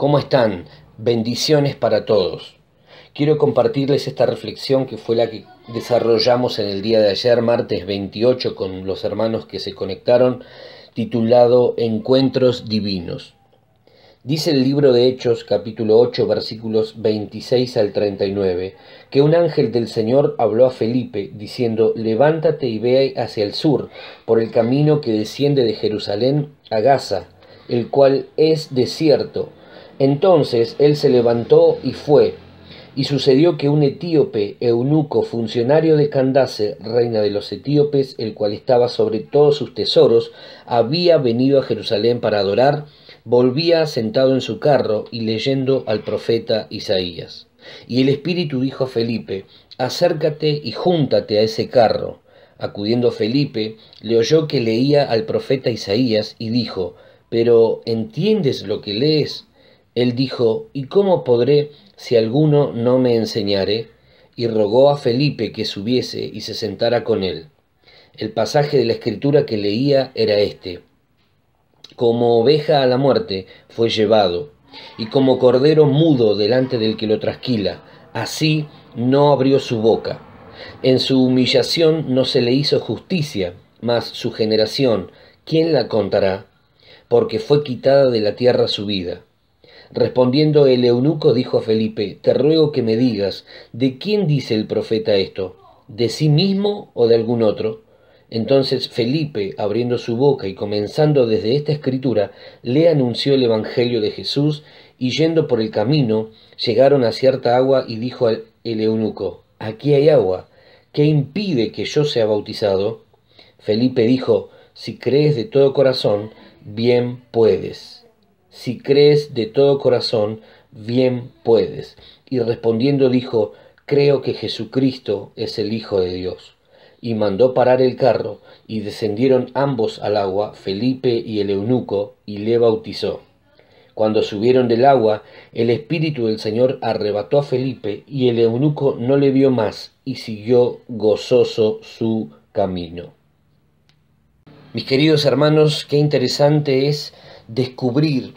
¿Cómo están? Bendiciones para todos. Quiero compartirles esta reflexión que fue la que desarrollamos en el día de ayer, martes 28, con los hermanos que se conectaron, titulado Encuentros Divinos. Dice el libro de Hechos, capítulo 8, versículos 26 al 39, que un ángel del Señor habló a Felipe, diciendo: levántate y ve hacia el sur, por el camino que desciende de Jerusalén a Gaza, el cual es desierto. Entonces él se levantó y fue. Y sucedió que un etíope, eunuco, funcionario de Candace, reina de los etíopes, el cual estaba sobre todos sus tesoros, había venido a Jerusalén para adorar, volvía sentado en su carro y leyendo al profeta Isaías. Y el Espíritu dijo a Felipe: acércate y júntate a ese carro. Acudiendo Felipe, le oyó que leía al profeta Isaías y dijo: ¿pero entiendes lo que lees? Él dijo: ¿y cómo podré si alguno no me enseñare? Y rogó a Felipe que subiese y se sentara con él. El pasaje de la Escritura que leía era este: como oveja a la muerte fue llevado, y como cordero mudo delante del que lo trasquila, así no abrió su boca. En su humillación no se le hizo justicia, mas su generación, ¿quién la contará? Porque fue quitada de la tierra su vida. Respondiendo el eunuco dijo a Felipe: te ruego que me digas, ¿de quién dice el profeta esto? ¿De sí mismo o de algún otro? Entonces Felipe, abriendo su boca y comenzando desde esta escritura, le anunció el evangelio de Jesús, y yendo por el camino, llegaron a cierta agua, y dijo el eunuco: aquí hay agua, ¿qué impide que yo sea bautizado? Felipe dijo: si crees de todo corazón, bien puedes. Si crees de todo corazón, bien puedes. Y respondiendo dijo: creo que Jesucristo es el Hijo de Dios. Y mandó parar el carro, y descendieron ambos al agua, Felipe y el eunuco, y le bautizó. Cuando subieron del agua, el Espíritu del Señor arrebató a Felipe, y el eunuco no le vio más, y siguió gozoso su camino. Mis queridos hermanos, qué interesante es descubrir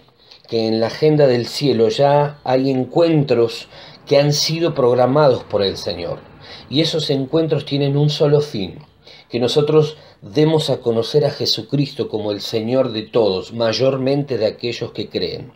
que en la agenda del cielo ya hay encuentros que han sido programados por el Señor. Y esos encuentros tienen un solo fin: que nosotros demos a conocer a Jesucristo como el Señor de todos, mayormente de aquellos que creen.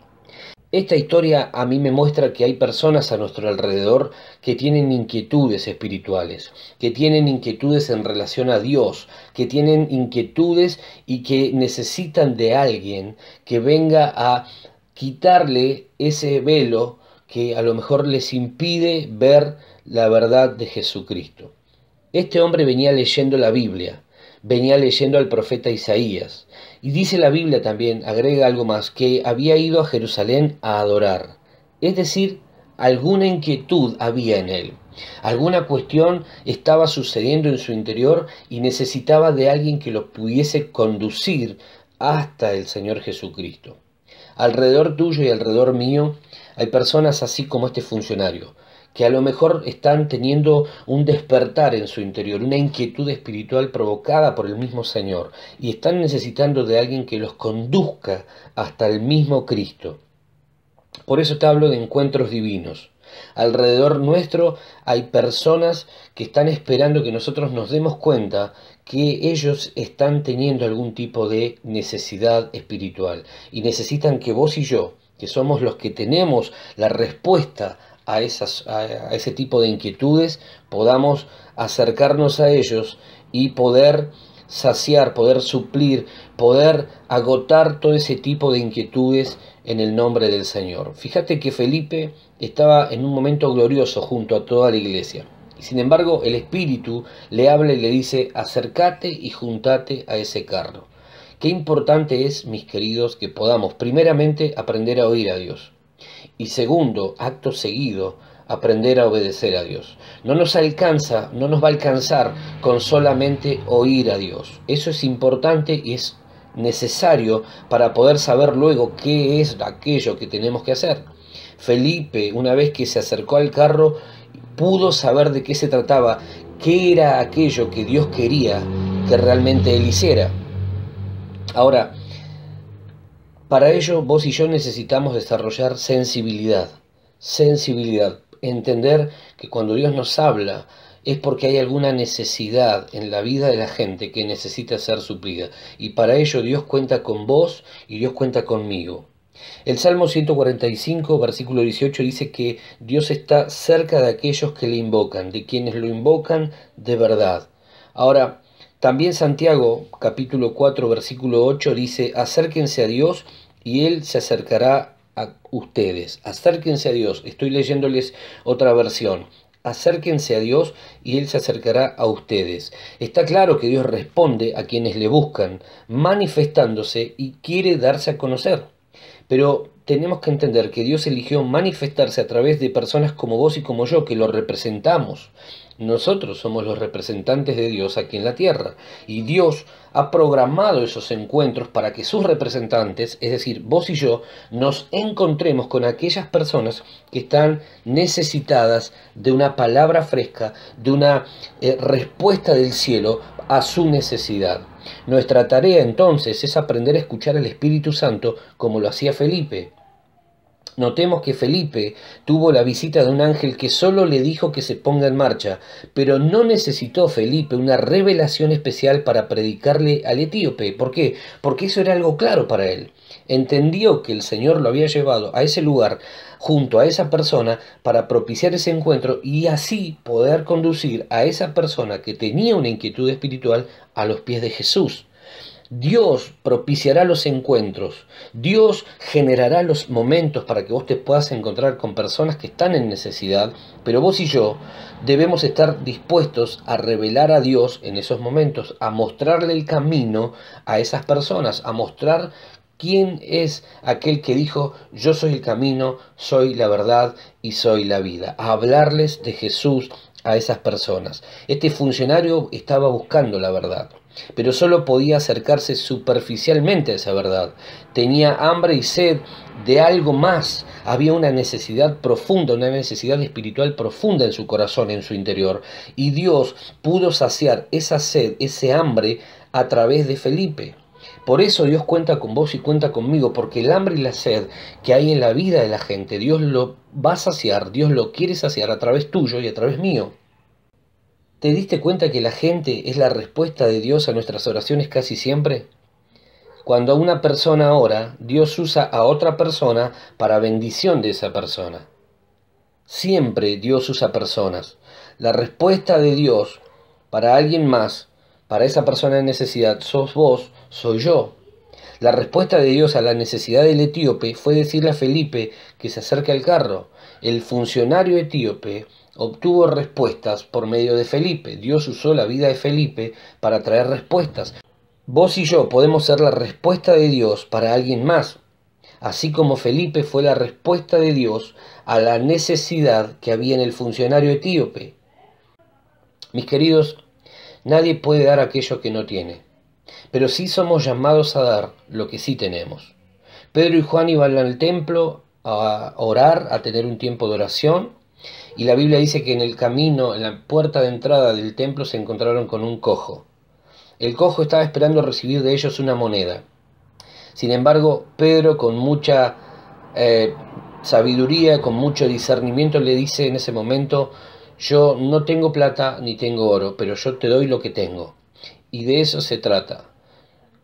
Esta historia a mí me muestra que hay personas a nuestro alrededor que tienen inquietudes espirituales, que tienen inquietudes en relación a Dios, que tienen inquietudes y que necesitan de alguien que venga a quitarle ese velo que a lo mejor les impide ver la verdad de Jesucristo. Este hombre venía leyendo la Biblia, venía leyendo al profeta Isaías, y dice la Biblia también, agrega algo más, que había ido a Jerusalén a adorar. Es decir, alguna inquietud había en él, alguna cuestión estaba sucediendo en su interior y necesitaba de alguien que lo pudiese conducir hasta el Señor Jesucristo. Alrededor tuyo y alrededor mío hay personas así como este funcionario, que a lo mejor están teniendo un despertar en su interior, una inquietud espiritual provocada por el mismo Señor, y están necesitando de alguien que los conduzca hasta el mismo Cristo. Por eso te hablo de encuentros divinos. Alrededor nuestro hay personas que están esperando que nosotros nos demos cuenta que ellos están teniendo algún tipo de necesidad espiritual y necesitan que vos y yo, que somos los que tenemos la respuesta a ese tipo de inquietudes, podamos acercarnos a ellos y poder saciar, poder suplir, poder agotar todo ese tipo de inquietudes en el nombre del Señor. Fíjate que Felipe estaba en un momento glorioso junto a toda la iglesia. Y sin embargo, el Espíritu le habla y le dice: acércate y juntate a ese carro. Qué importante es, mis queridos, que podamos primeramente aprender a oír a Dios. Y segundo, acto seguido, aprender a obedecer a Dios. No nos alcanza, no nos va a alcanzar con solamente oír a Dios. Eso es importante y es necesario para poder saber luego qué es aquello que tenemos que hacer. Felipe, una vez que se acercó al carro, pudo saber de qué se trataba, qué era aquello que Dios quería que realmente él hiciera. Ahora, Para ello, vos y yo necesitamos desarrollar sensibilidad, entender que cuando Dios nos habla es porque hay alguna necesidad en la vida de la gente que necesita ser suplida. Y para ello Dios cuenta con vos y Dios cuenta conmigo. El Salmo 145, versículo 18 dice que Dios está cerca de aquellos que le invocan, de quienes lo invocan de verdad. Ahora, también Santiago, capítulo 4, versículo 8 dice, acérquense a Dios y Él se acercará a ustedes. Acérquense a Dios. Estoy leyéndoles otra versión. Acérquense a Dios y Él se acercará a ustedes. Está claro que Dios responde a quienes le buscan, manifestándose y quiere darse a conocer. Pero tenemos que entender que Dios eligió manifestarse a través de personas como vos y como yo, que lo representamos. Nosotros somos los representantes de Dios aquí en la tierra. Y Dios ha programado esos encuentros para que sus representantes, es decir, vos y yo, nos encontremos con aquellas personas que están necesitadas de una palabra fresca, de una respuesta del cielo a su necesidad. Nuestra tarea entonces es aprender a escuchar al Espíritu Santo como lo hacía Felipe. Notemos que Felipe tuvo la visita de un ángel que solo le dijo que se ponga en marcha, pero no necesitó Felipe una revelación especial para predicarle al etíope. ¿Por qué? Porque eso era algo claro para él. Entendió que el Señor lo había llevado a ese lugar junto a esa persona para propiciar ese encuentro y así poder conducir a esa persona que tenía una inquietud espiritual a los pies de Jesús. Dios propiciará los encuentros, Dios generará los momentos para que vos te puedas encontrar con personas que están en necesidad, pero vos y yo debemos estar dispuestos a revelar a Dios en esos momentos, a mostrarle el camino a esas personas, a mostrar quién es aquel que dijo, yo soy el camino, soy la verdad y soy la vida, a hablarles de Jesús a esas personas. Este funcionario estaba buscando la verdad, pero solo podía acercarse superficialmente a esa verdad. Tenía hambre y sed de algo más. Había una necesidad profunda, una necesidad espiritual profunda en su corazón, en su interior. Y Dios pudo saciar esa sed, ese hambre, a través de Felipe. Por eso Dios cuenta con vos y cuenta conmigo, porque el hambre y la sed que hay en la vida de la gente, Dios lo va a saciar, Dios lo quiere saciar a través tuyo y a través mío. ¿Te diste cuenta que la gente es la respuesta de Dios a nuestras oraciones casi siempre? Cuando una persona ora, Dios usa a otra persona para bendición de esa persona. Siempre Dios usa personas. La respuesta de Dios para alguien más, para esa persona en necesidad, sos vos, soy yo. La respuesta de Dios a la necesidad del etíope fue decirle a Felipe que se acerque al carro. El funcionario etíope obtuvo respuestas por medio de Felipe. Dios usó la vida de Felipe para traer respuestas. Vos y yo podemos ser la respuesta de Dios para alguien más, así como Felipe fue la respuesta de Dios a la necesidad que había en el funcionario etíope. Mis queridos, nadie puede dar aquello que no tiene, pero sí somos llamados a dar lo que sí tenemos. Pedro y Juan iban al templo a orar, a tener un tiempo de oración, y la Biblia dice que en el camino, en la puerta de entrada del templo, se encontraron con un cojo. El cojo estaba esperando recibir de ellos una moneda. Sin embargo, Pedro, con mucha sabiduría, con mucho discernimiento, le dice en ese momento, yo no tengo plata ni tengo oro, pero yo te doy lo que tengo. Y de eso se trata.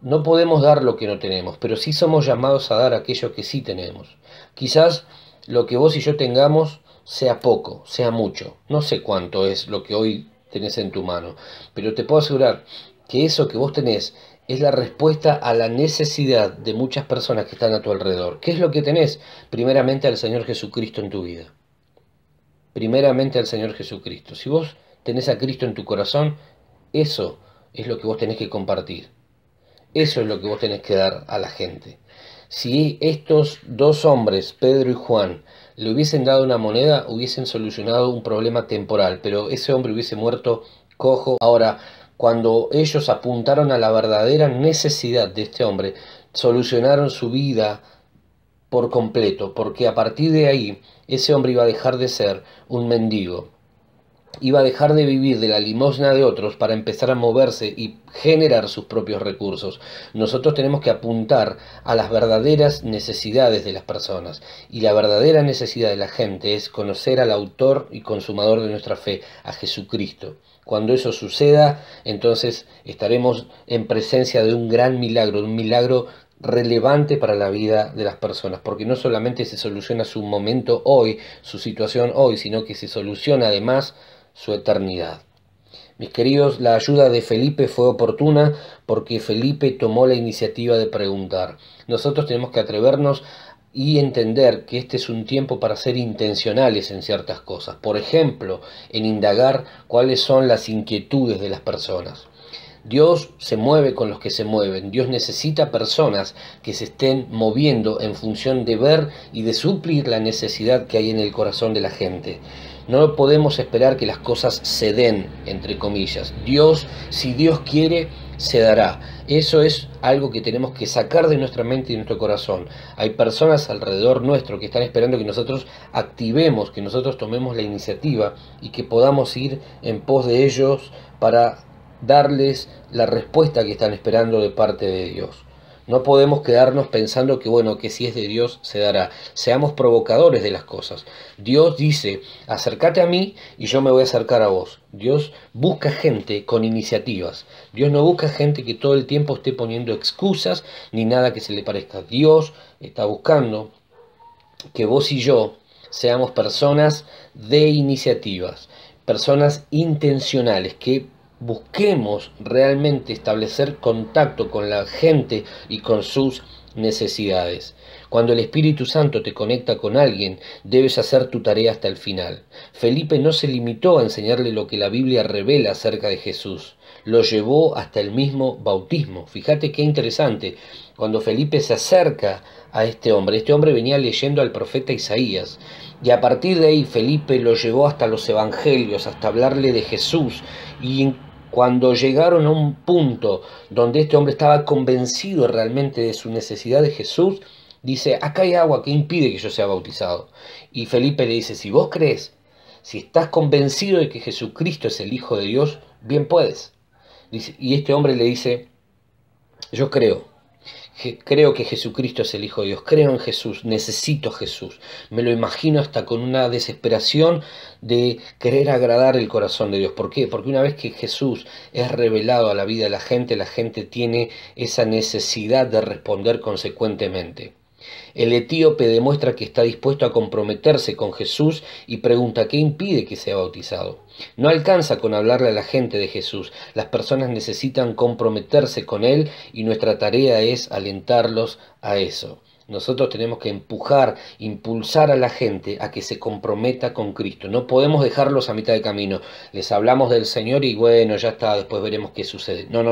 No podemos dar lo que no tenemos, pero sí somos llamados a dar aquello que sí tenemos. Quizás lo que vos y yo tengamos sea poco, sea mucho. No sé cuánto es lo que hoy tenés en tu mano, pero te puedo asegurar que eso que vos tenés es la respuesta a la necesidad de muchas personas que están a tu alrededor. ¿Qué es lo que tenés? Primeramente al Señor Jesucristo en tu vida. Primeramente al Señor Jesucristo. Si vos tenés a Cristo en tu corazón, eso es lo que vos tenés que compartir. Eso es lo que vos tenés que dar a la gente. Si estos dos hombres, Pedro y Juan, le hubiesen dado una moneda, hubiesen solucionado un problema temporal, pero ese hombre hubiese muerto cojo. Ahora, cuando ellos apuntaron a la verdadera necesidad de este hombre, solucionaron su vida por completo, porque a partir de ahí ese hombre iba a dejar de ser un mendigo. iba a dejar de vivir de la limosna de otros para empezar a moverse y generar sus propios recursos. Nosotros tenemos que apuntar a las verdaderas necesidades de las personas, y la verdadera necesidad de la gente es conocer al autor y consumador de nuestra fe, a Jesucristo. Cuando eso suceda, entonces estaremos en presencia de un gran milagro, de un milagro relevante para la vida de las personas, porque no solamente se soluciona su momento hoy, su situación hoy, sino que se soluciona además su eternidad. Mis queridos, la ayuda de Felipe fue oportuna porque Felipe tomó la iniciativa de preguntar. Nosotros tenemos que atrevernos y entender que este es un tiempo para ser intencionales en ciertas cosas. Por ejemplo, en indagar cuáles son las inquietudes de las personas. Dios se mueve con los que se mueven. Dios necesita personas que se estén moviendo en función de ver y de suplir la necesidad que hay en el corazón de la gente. No podemos esperar que las cosas se den, entre comillas. Dios, si Dios quiere, se dará. Eso es algo que tenemos que sacar de nuestra mente y de nuestro corazón. Hay personas alrededor nuestro que están esperando que nosotros activemos, que nosotros tomemos la iniciativa y que podamos ir en pos de ellos para darles la respuesta que están esperando de parte de Dios. No podemos quedarnos pensando que bueno, que si es de Dios se dará. Seamos provocadores de las cosas. Dios dice, acércate a mí y yo me voy a acercar a vos. Dios busca gente con iniciativas. Dios no busca gente que todo el tiempo esté poniendo excusas ni nada que se le parezca. Dios está buscando que vos y yo seamos personas de iniciativas, personas intencionales, que busquemos realmente establecer contacto con la gente y con sus necesidades. Cuando el Espíritu Santo te conecta con alguien, debes hacer tu tarea hasta el final. Felipe no se limitó a enseñarle lo que la Biblia revela acerca de Jesús, lo llevó hasta el mismo bautismo. Fíjate qué interesante, cuando Felipe se acerca a este hombre venía leyendo al profeta Isaías, y a partir de ahí Felipe lo llevó hasta los evangelios, hasta hablarle de Jesús, y cuando llegaron a un punto donde este hombre estaba convencido realmente de su necesidad de Jesús, dice, acá hay agua, ¿qué impide que yo sea bautizado? Y Felipe le dice, si vos crees, si estás convencido de que Jesucristo es el Hijo de Dios, bien puedes. Dice, y este hombre le dice, yo creo que Jesucristo es el Hijo de Dios, creo en Jesús, necesito Jesús. Me lo imagino hasta con una desesperación de querer agradar el corazón de Dios. ¿Por qué? Porque una vez que Jesús es revelado a la vida de la gente tiene esa necesidad de responder consecuentemente. El etíope demuestra que está dispuesto a comprometerse con Jesús y pregunta ¿qué impide que sea bautizado? No alcanza con hablarle a la gente de Jesús. Las personas necesitan comprometerse con Él y nuestra tarea es alentarlos a eso. Nosotros tenemos que empujar, impulsar a la gente a que se comprometa con Cristo. No podemos dejarlos a mitad de camino. Les hablamos del Señor y bueno, ya está, después veremos qué sucede. No,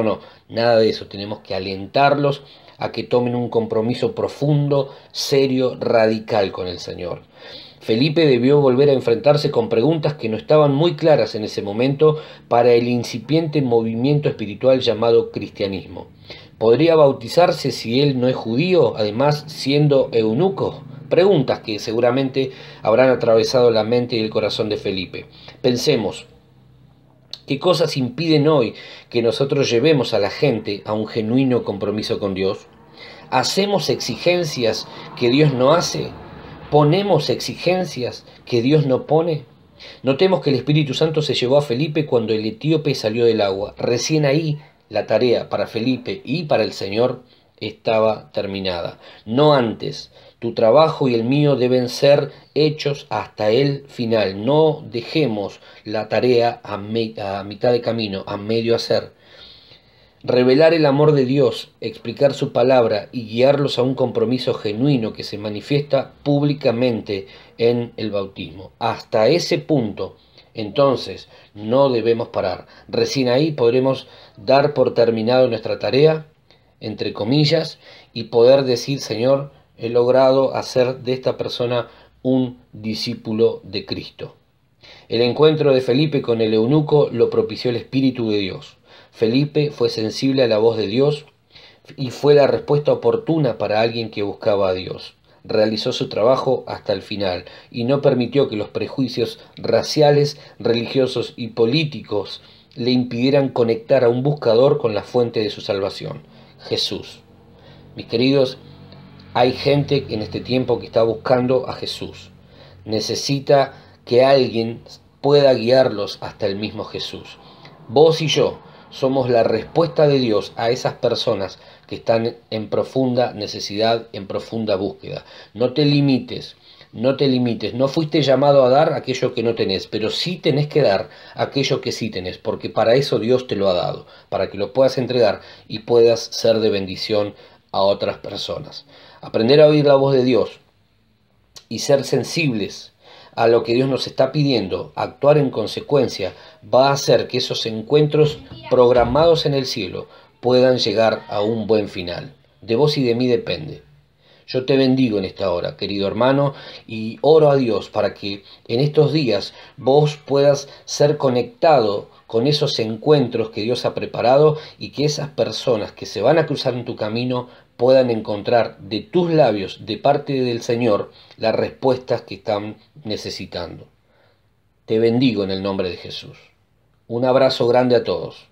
nada de eso. Tenemos que alentarlos a que tomen un compromiso profundo, serio, radical con el Señor. Felipe debió volver a enfrentarse con preguntas que no estaban muy claras en ese momento para el incipiente movimiento espiritual llamado cristianismo. ¿Podría bautizarse si él no es judío, además siendo eunuco? Preguntas que seguramente habrán atravesado la mente y el corazón de Felipe. Pensemos, ¿qué cosas impiden hoy que nosotros llevemos a la gente a un genuino compromiso con Dios? ¿Hacemos exigencias que Dios no hace? ¿Ponemos exigencias que Dios no pone? Notemos que el Espíritu Santo se llevó a Felipe cuando el etíope salió del agua. Recién ahí la tarea para Felipe y para el Señor estaba terminada. No antes. Tu trabajo y el mío deben ser hechos hasta el final. No dejemos la tarea a mitad de camino, a medio hacer. Revelar el amor de Dios, explicar su palabra y guiarlos a un compromiso genuino que se manifiesta públicamente en el bautismo. Hasta ese punto, entonces, no debemos parar. Recién ahí podremos dar por terminado nuestra tarea, entre comillas, y poder decir, Señor, he logrado hacer de esta persona un discípulo de Cristo. El encuentro de Felipe con el eunuco lo propició el Espíritu de Dios. Felipe fue sensible a la voz de Dios y fue la respuesta oportuna para alguien que buscaba a Dios. realizó su trabajo hasta el final y no permitió que los prejuicios raciales, religiosos y políticos le impidieran conectar a un buscador con la fuente de su salvación, Jesús. Mis queridos, hay gente en este tiempo que está buscando a Jesús. Necesita que alguien pueda guiarlos hasta el mismo Jesús. Vos y yo somos la respuesta de Dios a esas personas que están en profunda necesidad, en profunda búsqueda. No te limites, no te limites. No fuiste llamado a dar aquello que no tenés, pero sí tenés que dar aquello que sí tenés, porque para eso Dios te lo ha dado, para que lo puedas entregar y puedas ser de bendición a otras personas. Aprender a oír la voz de Dios y ser sensibles a lo que Dios nos está pidiendo, actuar en consecuencia, va a hacer que esos encuentros programados en el cielo puedan llegar a un buen final. De vos y de mí depende. Yo te bendigo en esta hora, querido hermano, y oro a Dios para que en estos días vos puedas ser conectado con esos encuentros que Dios ha preparado y que esas personas que se van a cruzar en tu camino puedan encontrar de tus labios, de parte del Señor, las respuestas que están necesitando. Te bendigo en el nombre de Jesús. Un abrazo grande a todos.